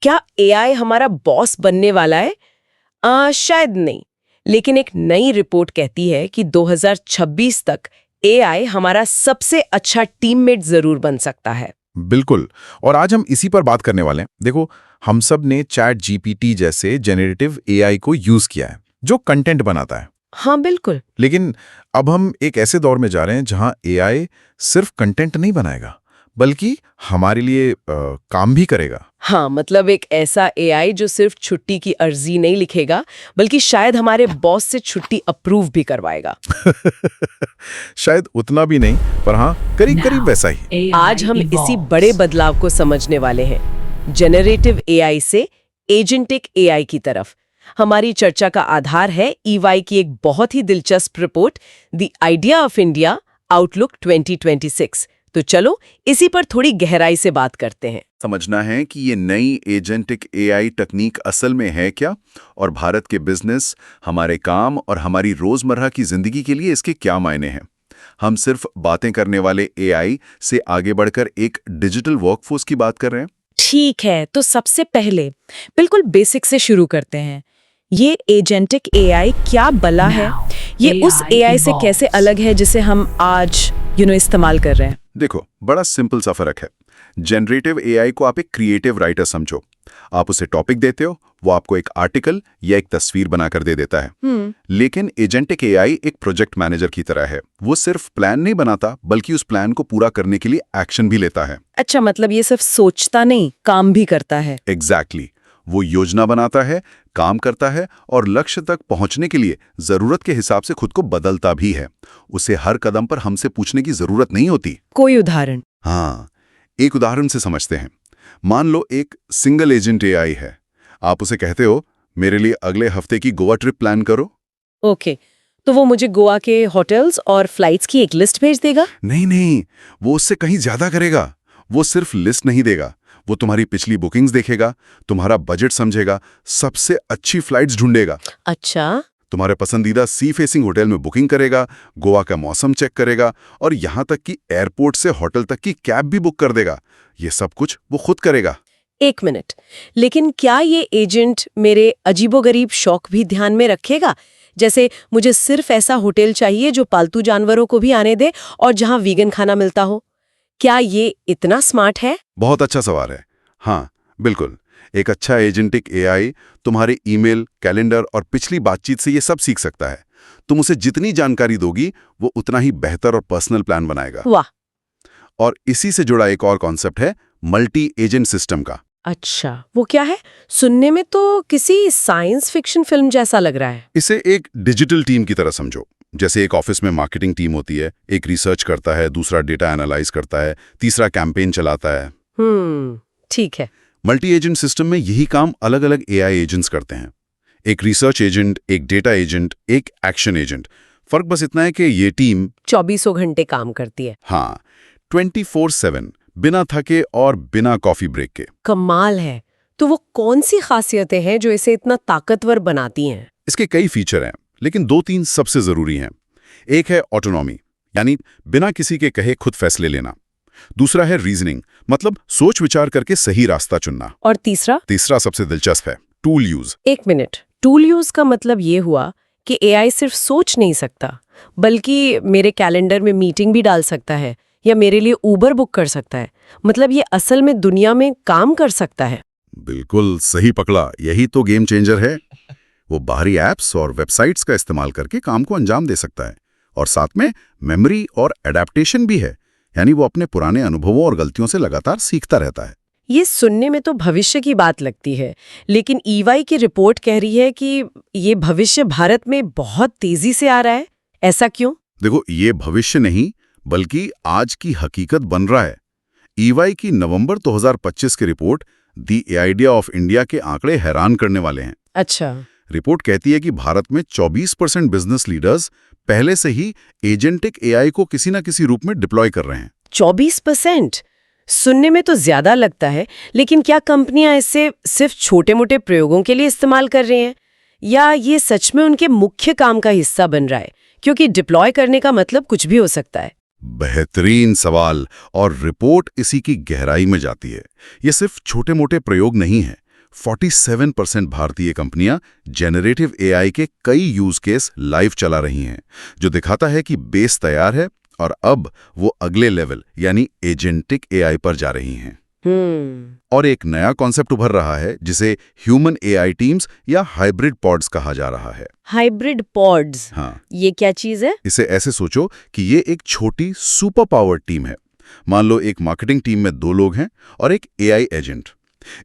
क्या एआई हमारा बॉस बनने वाला है? शायद नहीं। लेकिन एक नई रिपोर्ट कहती है कि 2026 तक एआई हमारा सबसे अच्छा टीममेट जरूर बन सकता है। बिल्कुल। और आज हम इसी पर बात करने वाले हैं। देखो, हम सब ने चैट जीपीटी जैसे जेनरेटिव एआई को यूज किया है, जो कंटेंट बनाता है। हाँ बिल्कुल। लेकिन अब हम एक ऐसे दौर में जा रहे हैं जहां एआई सिर्फ कंटेंट नहीं बनाएगा, बल्कि हमारे लिए काम भी करेगा। हाँ, मतलब एक ऐसा एआई जो सिर्फ छुट्टी की अर्जी नहीं लिखेगा, बल्कि शायद हमारे बॉस से छुट्टी अप्रूव भी करवाएगा। शायद उतना भी नहीं, पर हाँ, करीब करीब वैसा ही। आज हम इसी बड़े बदलाव को समझने वाले हैं, जेनरेटिव एआई से एजेंटिक एआई की तरफ। हमारी चर्चा का आधार है ईवाई की एक बहुत ही दिलचस्प report, the idea of India outlook 2026। तो चलो इसी पर थोड़ी गहराई से बात करते हैं। समझना है कि ये नई एजेंटिक एआई तकनीक असल में है क्या, और भारत के बिजनेस, हमारे काम और हमारी रोजमर्रा की जिंदगी के लिए इसके क्या मायने हैं। हम सिर्फ बातें करने वाले एआई से आगे बढ़कर एक डिजिटल वर्कफोर्स की बात कर रहे हैं। ठीक है, तो सबसे पहले बिल्कुल बेसिक से शुरू करते हैं। ये एजेंटिक एआई क्या भला है? ये उस एआई से कैसे अलग है जिसे हम आज इस्तेमाल कर रहे हैं? देखो, बड़ा सिंपल सा फर्क है। जनरेटिव एआई को आप एक क्रिएटिव राइटर समझो। आप उसे टॉपिक देते हो, वो आपको एक आर्टिकल या एक तस्वीर बनाकर दे देता है। लेकिन एजेंटिक एआई एक प्रोजेक्ट मैनेजर की तरह है। वो सिर्फ प्लान नहीं बनाता, बल्कि उस प्लान को पूरा करने के लिए एक्शन भी लेता है। अच्छा, मतलब ये सिर्फ सोचता नहीं, काम भी करता है। एग्जैक्टली। वो योजना बनाता है, काम करता है और लक्ष्य तक पहुंचने के लिए जरूरत के हिसाब से खुद को बदलता भी है। उसे हर कदम पर हमसे पूछने की जरूरत नहीं होती। कोई उदाहरण? हाँ, एक उदाहरण से समझते हैं। मान लो एक सिंगल एजेंट एआई है। आप उसे कहते हो, मेरे लिए अगले हफ्ते की गोवा ट्रिप प्लान करो। ओके, तो वो मुझे गोवा के होटल्स और फ्लाइट्स की एक लिस्ट भेज देगा? नहीं, वो उससे कहीं ज्यादा करेगा। वो सिर्फ लिस्ट नहीं देगा, वो तुम्हारी पिछली बुकिंग्स देखेगा, तुम्हारा बजट समझेगा, सबसे अच्छी फ्लाइट्स ढूंढेगा। अच्छा। तुम्हारे पसंदीदा सी फेसिंग होटल में बुकिंग करेगा, गोवा का मौसम चेक करेगा और यहां तक कि एयरपोर्ट से होटल तक की कैब भी बुक कर देगा। ये सब कुछ वो खुद करेगा। एक मिनट, लेकिन क्या ये एजेंट मेरे अजीबोगरीब शौक भी ध्यान में रखेगा? जैसे मुझे सिर्फ ऐसा होटल चाहिए जो पालतू जानवरों को भी आने दे और जहां वीगन खाना मिलता हो। क्या ये इतना स्मार्ट है? बहुत अच्छा सवाल है। हाँ, बिल्कुल। एक अच्छा एजेंटिक एआई तुम्हारे ईमेल, कैलेंडर और पिछली बातचीत से ये सब सीख सकता है। तुम उसे जितनी जानकारी दोगी, वो उतना ही बेहतर और पर्सनल प्लान बनाएगा। वाह। और इसी से जुड़ा एक और कॉन्सेप्ट है मल्टी एजेंट सिस्टम का। अच्छा, वो क्या है? सुनने में तो किसी साइंस फिक्शन फिल्म जैसा लग रहा है। इसे एक डिजिटल टीम की तरह समझो। जैसे एक ऑफिस में मार्केटिंग टीम होती है, एक रिसर्च करता है, दूसरा डेटा एनालाइज करता है, तीसरा कैंपेन चलाता है। ठीक है। मल्टी एजेंट सिस्टम में यही काम अलग अलग एआई एजेंट्स करते हैं। एक रिसर्च एजेंट, एक डेटा एजेंट, एक एक्शन एजेंट। फर्क बस इतना है कि ये टीम 24 घंटे काम करती है। हाँ, 24/7, बिना थके और बिना कॉफी ब्रेक के। कमाल है। तो वो कौन सी खासियतें हैं जो इसे इतना ताकतवर बनाती हैं? इसके कई फीचर हैं, लेकिन 2-3 सबसे जरूरी हैं। एक है ऑटोनॉमी, यानी बिना किसी के कहे खुद फैसले लेना। दूसरा है रीजनिंग, मतलब सोच विचार करके सही रास्ता चुनना। और तीसरा सबसे दिलचस्प है, टूल यूज। एक मिनट, टूल यूज का मतलब ये हुआ कि एआई सिर्फ सोच नहीं सकता, बल्कि मेरे कैलेंडर में मीटिंग भी डाल सकता है या मेरे लिए उबर बुक कर सकता है। मतलब ये असल में दुनिया में काम कर सकता है। बिल्कुल सही पकड़ा, यही तो गेम चेंजर है। वो बाहरी ऐप्स और वेबसाइट्स का इस्तेमाल करके काम को अंजाम दे सकता है, और साथ में मेमोरी और एडेप्टेशन भी है, यानी वो अपने पुराने अनुभवों और गलतियों से लगातार सीखता रहता है। ये सुनने में तो भविष्य की बात लगती है, लेकिन ईवाई की रिपोर्ट कह रही है कि ये भविष्य भारत में बहुत तेजी से आ रहा है। ऐसा क्यों? देखो, ये भविष्य नहीं, बल्कि आज की हकीकत बन रहा है। ईवाई की नवंबर 2025 की report the idea of India के आंकड़े हैरान करने वाले हैं। अच्छा। रिपोर्ट कहती है कि भारत में 24% बिजनेस लीडर्स पहले से ही एजेंटिक एआई को किसी न किसी रूप में डिप्लॉय कर रहे हैं। 24%? सुनने में तो ज्यादा लगता है, लेकिन क्या कंपनियां इससे सिर्फ छोटे-मोटे प्रयोगों के लिए इस्तेमाल कर रही हैं, या ये सच में उनके मुख्य काम का हिस्सा बन रहा है? क्योंकि डिप्लॉय करने का मतलब कुछ भी हो सकता है। बेहतरीन सवाल, और रिपोर्ट इसी की गहराई में जाती है। ये सिर्फ छोटे-मोटे प्रयोग नहीं है, 47% भारतीय कंपनियां जेनरेटिव एआई के कई यूज केस लाइव चला रही हैं, जो दिखाता है कि बेस तैयार है और अब वो अगले लेवल यानी एजेंटिक एआई पर जा रही हैं। और एक नया कॉन्सेप्ट उभर रहा है जिसे ह्यूमन एआई टीम्स या हाइब्रिड पॉड्स कहा जा रहा है। हाइब्रिड पॉड्स, हाँ, ये क्या चीज है? इसे ऐसे सोचो कि ये एक छोटी सुपर पावर्ड टीम है। मान लो एक मार्केटिंग टीम में 2 लोग हैं और एक एआई एजेंट।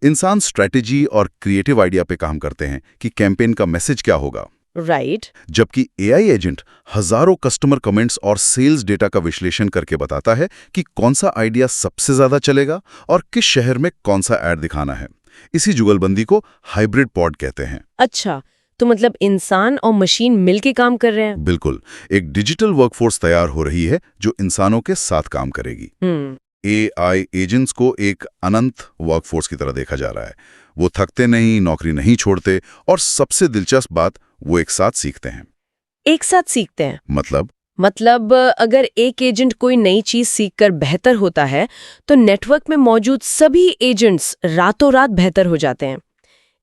इंसान स्ट्रेटेजी और क्रिएटिव आइडिया पे काम करते हैं कि कैंपेन का मैसेज क्या होगा, राइट। जबकि एआई एजेंट हजारों कस्टमर कमेंट्स और सेल्स डेटा का विश्लेषण करके बताता है कि कौन सा आइडिया सबसे ज्यादा चलेगा और किस शहर में कौन सा ऐड दिखाना है। इसी जुगलबंदी को हाइब्रिड पॉड कहते हैं। अच्छा, तो मतलब इंसान और मशीन मिलके काम कर रहे हैं। बिल्कुल, एक डिजिटल वर्कफोर्स तैयार हो रही है जो इंसानों के साथ काम करेगी। एआई एजेंट्स को एक अनंत वर्कफोर्स की तरह देखा जा रहा है। वो थकते नहीं, नौकरी नहीं छोड़ते और सबसे दिलचस्प बात, वो एक साथ सीखते हैं। एक साथ सीखते हैं? मतलब अगर एक एजेंट कोई नई चीज सीखकर बेहतर होता है तो नेटवर्क में मौजूद सभी एजेंट्स रातों रात बेहतर हो जाते हैं।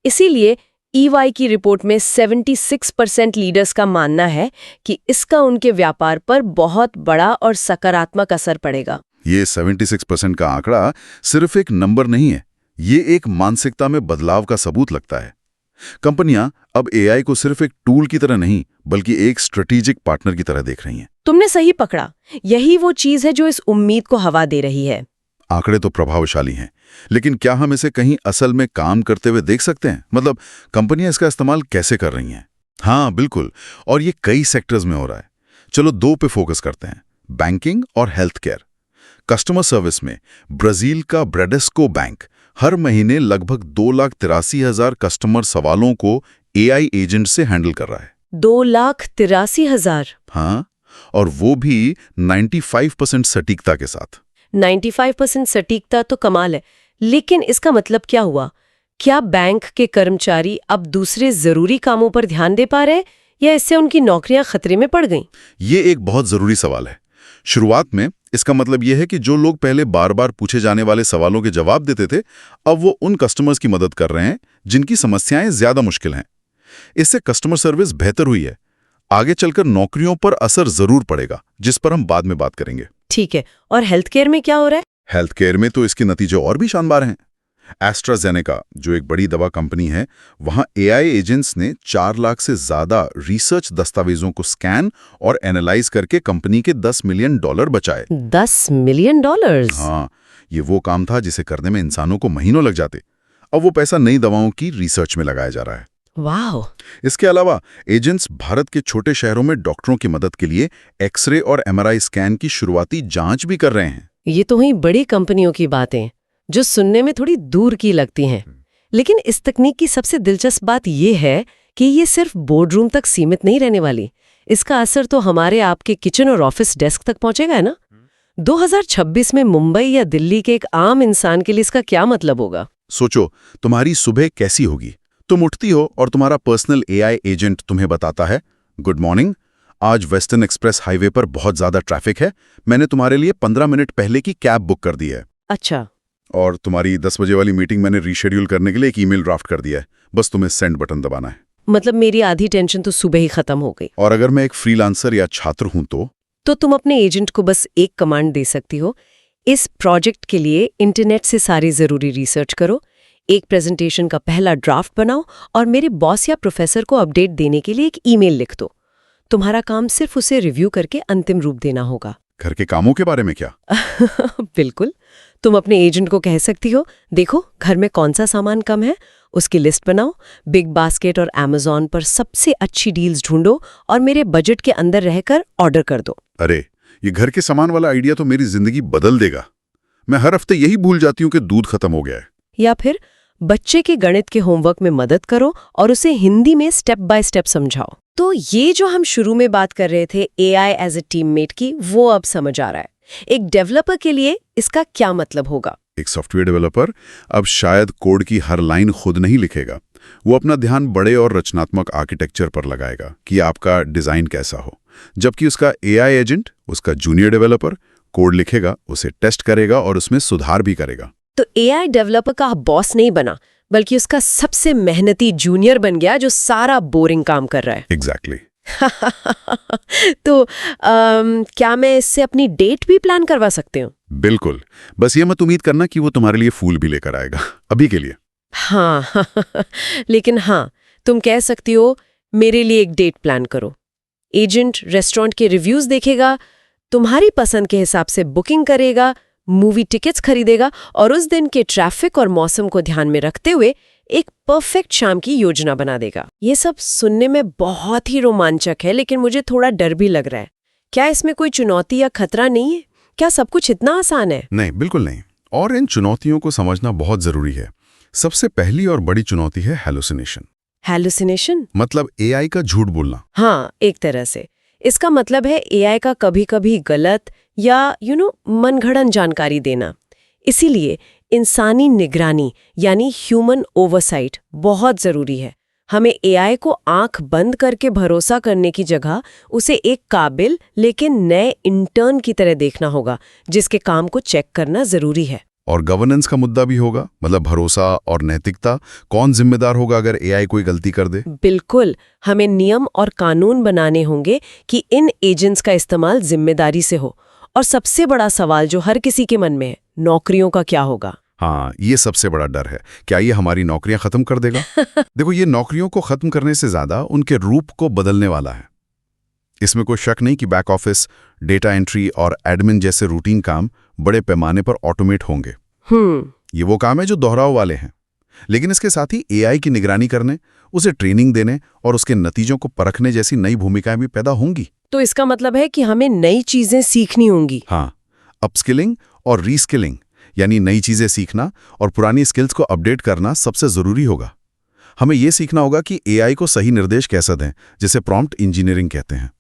इसीलिए EY की रिपोर्ट में 76% लीडर्स का मानना है कि इसका उनके व्यापार पर बहुत बड़ा और सकारात्मक असर पड़ेगा। ये 76% का आंकड़ा सिर्फ एक नंबर नहीं है, ये एक मानसिकता में बदलाव का सबूत लगता है। कंपनियां अब एआई को सिर्फ एक टूल की तरह नहीं, बल्कि एक स्ट्रेटेजिक पार्टनर की तरह देख रही हैं। तुमने सही पकड़ा, यही वो चीज है जो इस उम्मीद को हवा दे रही है। आंकड़े तो प्रभावशाली हैं, लेकिन क्या हम इसे कहीं असल में काम करते हुए देख सकते हैं? मतलब कंपनियां इसका इस्तेमाल कैसे कर रही हैं? हाँ बिल्कुल, और ये कई सेक्टर्स में हो रहा है। चलो 2 पे फोकस करते हैं, बैंकिंग और हेल्थ केयर। कस्टमर सर्विस में ब्राजील का ब्रेडेस्को बैंक हर महीने लगभग 2,83,000 कस्टमर सवालों को एआई एजेंट से हैंडल कर रहा है। 2,83,000? हाँ, और वो भी 95% सटीकता के साथ। 95% सटीकता तो कमाल है, लेकिन इसका मतलब क्या हुआ? क्या बैंक के कर्मचारी अब दूसरे जरूरी कामों पर ध्यान दे पा रहे, या इससे उनकी नौकरियां खतरे में पड़ गईं? ये एक बहुत जरूरी सवाल है। शुरुआत में इसका मतलब यह है कि जो लोग पहले बार बार पूछे जाने वाले सवालों के जवाब देते थे, अब वो उन कस्टमर्स की मदद कर रहे हैं जिनकी समस्याएं ज्यादा मुश्किल हैं। इससे कस्टमर सर्विस बेहतर हुई है। आगे चलकर नौकरियों पर असर जरूर पड़ेगा, जिस पर हम बाद में बात करेंगे। ठीक है, और हेल्थ केयर में क्या हो रहा है? हेल्थ केयर में तो इसके नतीजे और भी शानदार हैं। एस्ट्राजेनेका, जो एक बड़ी दवा कंपनी है, वहां एआई एजेंट्स ने 4 लाख से ज्यादा रिसर्च दस्तावेजों को स्कैन और एनालाइज करके कंपनी के $10 मिलियन बचाए। $10 मिलियन? हाँ, ये वो काम था जिसे करने में इंसानों को महीनों लग जाते। अब वो पैसा नई दवाओं की रिसर्च में लगाया जा रहा है। वाह! इसके अलावा एजेंट्स भारत के छोटे शहरों में डॉक्टरों की मदद के लिए एक्सरे और MRI स्कैन की शुरुआती जांच भी कर रहे हैं। ये तो हुई बड़ी कंपनियों की बातें, जो सुनने में थोड़ी दूर की लगती हैं। लेकिन इस तकनीक की सबसे दिलचस्प बात ये है कि ये सिर्फ बोर्डरूम तक सीमित नहीं रहने वाली। इसका असर तो हमारे आपके किचन और ऑफिस डेस्क तक पहुंचेगा, है ना? 2026 में मुंबई या दिल्ली के एक आम इंसान के लिए इसका क्या मतलब होगा? सोचो, तुम्हारी सुबह कैसी होगी? तुम उठती हो और तुम्हारा पर्सनल एआई एजेंट तुम्हें बताता है, गुड मॉर्निंग, आज वेस्टर्न एक्सप्रेस हाईवे पर बहुत ज्यादा ट्रैफिक है, मैंने तुम्हारे लिए 15 मिनट पहले की कैब बुक कर दी है। अच्छा। और तुम्हारी 10 बजे वाली मीटिंग मैंने रीशेड्यूल करने के लिए एक ईमेल ड्राफ्ट कर दिया है, बस तुम्हें सेंड बटन दबाना है। मतलब मेरी आधी टेंशन तो सुबह ही खत्म हो गई। और अगर मैं एक फ्रीलांसर या छात्र हूं तो तुम अपने एजेंट को बस एक कमांड दे सकती हो, इस प्रोजेक्ट के लिए इंटरनेट से सारी जरूरी रिसर्च करो, एक प्रेजेंटेशन का पहला ड्राफ्ट बनाओ और मेरे बॉस या प्रोफेसर को अपडेट देने के लिए एक ईमेल लिख दो। तुम्हारा काम सिर्फ उसे रिव्यू करके अंतिम रूप देना होगा। घर के कामों के बारे में क्या? बिल्कुल, तुम अपने एजेंट को कह सकती हो, देखो घर में कौन सा सामान कम है, उसकी लिस्ट बनाओ, बिग बास्केट और Amazon पर सबसे अच्छी डील्स ढूंढो और मेरे बजट के अंदर रहकर ऑर्डर कर दो। अरे, ये घर के सामान वाला आइडिया तो मेरी जिंदगी बदल देगा। मैं हर हफ्ते यही भूल जाती हूँ कि दूध खत्म हो गया है। या फिर बच्चे के गणित के होमवर्क में मदद करो और उसे हिंदी में स्टेप बाय स्टेप समझाओ। तो ये जो हम शुरू में बात कर रहे थे AI एज ए टीममेट की, वो अब समझ आ रहा है। एक डेवलपर के लिए इसका क्या मतलब होगा? एक सॉफ्टवेयर डेवलपर अब शायद कोड की हर लाइन खुद नहीं लिखेगा। वो अपना ध्यान बड़े और रचनात्मक आर्किटेक्चर पर लगाएगा कि आपका डिजाइन कैसा हो, जबकि उसका AI एजेंट, उसका जूनियर डेवलपर, कोड लिखेगा, उसे टेस्ट करेगा और उसमें सुधार भी करेगा। तो AI डेवलपर का बॉस नहीं बना, बल्कि उसका सबसे मेहनती जूनियर बन गया जो सारा बोरिंग काम कर रहा है। एग्जैक्टली। तो क्या मैं इससे अपनी डेट भी प्लान करवा सकती हूँ? बिल्कुल। बस ये मत उम्मीद करना कि वो तुम्हारे लिए फूल भी लेकर आएगा, अभी के लिए। हाँ लेकिन हाँ, तुम कह सकती हो मेरे लिए एक डेट प्लान करो। एजेंट रेस्टोरेंट के रिव्यूज देखेगा, तुम्हारी पसंद के हिसाब से बुकिंग करेगा, मूवी टिकट्स खरीदेगा और उस दिन के ट्रैफिक और मौसम को ध्यान में रखते हुए एक परफेक्ट शाम की योजना बना देगा। ये सब सुनने में बहुत ही रोमांचक है, लेकिन मुझे थोड़ा डर भी लग रहा है। क्या इसमें कोई चुनौती या खतरा नहीं है? क्या सब कुछ इतना आसान है? नहीं, बिल्कुल नहीं। और इन चुनौतियों को समझना बहुत जरूरी है। सबसे पहली और बड़ी चुनौती है हैलुसिनेशन। हैलुसिनेशन मतलब एआई का झूठ बोलना। हाँ, एक तरह से इसका मतलब है एआई का कभी-कभी गलत या मनगढ़ंत जानकारी देना। इसीलिए इंसानी निगरानी यानी ह्यूमन ओवरसाइट बहुत जरूरी है। हमें एआई को आंख बंद करके भरोसा करने की जगह उसे एक काबिल लेकिन नए इंटर्न की तरह देखना होगा, जिसके काम को चेक करना जरूरी है। और गवर्नेंस का मुद्दा भी होगा, मतलब भरोसा और नैतिकता। कौन जिम्मेदार होगा अगर एआई कोई गलती कर दे? बिल्कुल, हमें नियम और कानून बनाने होंगे कि इन एजेंट्स का इस्तेमाल जिम्मेदारी से हो। और सबसे बड़ा सवाल जो हर किसी के मन में है, नौकरियों का क्या होगा? हाँ, ये सबसे बड़ा डर है। क्या ये हमारी नौकरियां खत्म कर देगा? देखो, ये नौकरियों को खत्म करने से ज्यादा उनके रूप को बदलने वाला है। इसमें कोई शक नहीं कि बैक ऑफिस, डेटा एंट्री और एडमिन जैसे रूटीन काम बड़े पैमाने पर ऑटोमेट होंगे। ये वो काम है जो दोहराव वाले हैं। लेकिन इसके साथ ही एआई की निगरानी करने, उसे ट्रेनिंग देने और उसके नतीजों को परखने जैसी नई भूमिकाएं भी पैदा होंगी। तो इसका मतलब है कि हमें नई चीजें सीखनी होंगी। हाँ, अपस्किलिंग और रीस्किलिंग, यानी नई चीजें सीखना और पुरानी स्किल्स को अपडेट करना सबसे जरूरी होगा। हमें यह सीखना होगा कि एआई को सही निर्देश कैसे दें, जिसे प्रॉम्प्ट इंजीनियरिंग कहते हैं।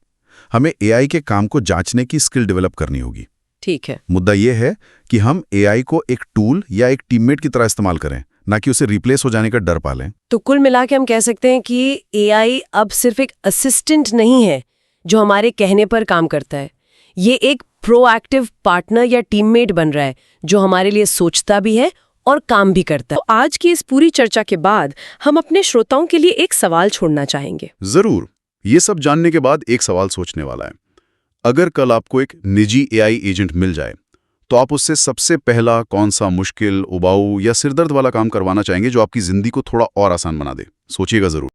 हमें एआई के काम को जांचने की स्किल डेवलप करनी होगी। ठीक है। मुद्दा यह है कि हम एआई को एक टूल या एक टीममेट की तरह इस्तेमाल करें, ना कि उसे रिप्लेस हो जाने का डर पालें। तो कुल मिला के हम कह सकते हैं कि एआई अब सिर्फ एक असिस्टेंट नहीं है जो हमारे कहने पर काम करता है। ये एक प्रोएक्टिव पार्टनर या टीममेट बन रहा है जो हमारे लिए सोचता भी है और काम भी करता है। तो आज की इस पूरी चर्चा के बाद हम अपने श्रोताओं के लिए एक सवाल छोड़ना चाहेंगे। जरूर। ये सब जानने के बाद एक सवाल सोचने वाला है। अगर कल आपको एक निजी एआई एजेंट मिल जाए, तो आप उससे सबसे पहला कौन सा मुश्किल, उबाऊ या सिरदर्द वाला काम करवाना चाहेंगे जो आपकी जिंदगी को थोड़ा और आसान बना दे? सोचिएगा जरूर।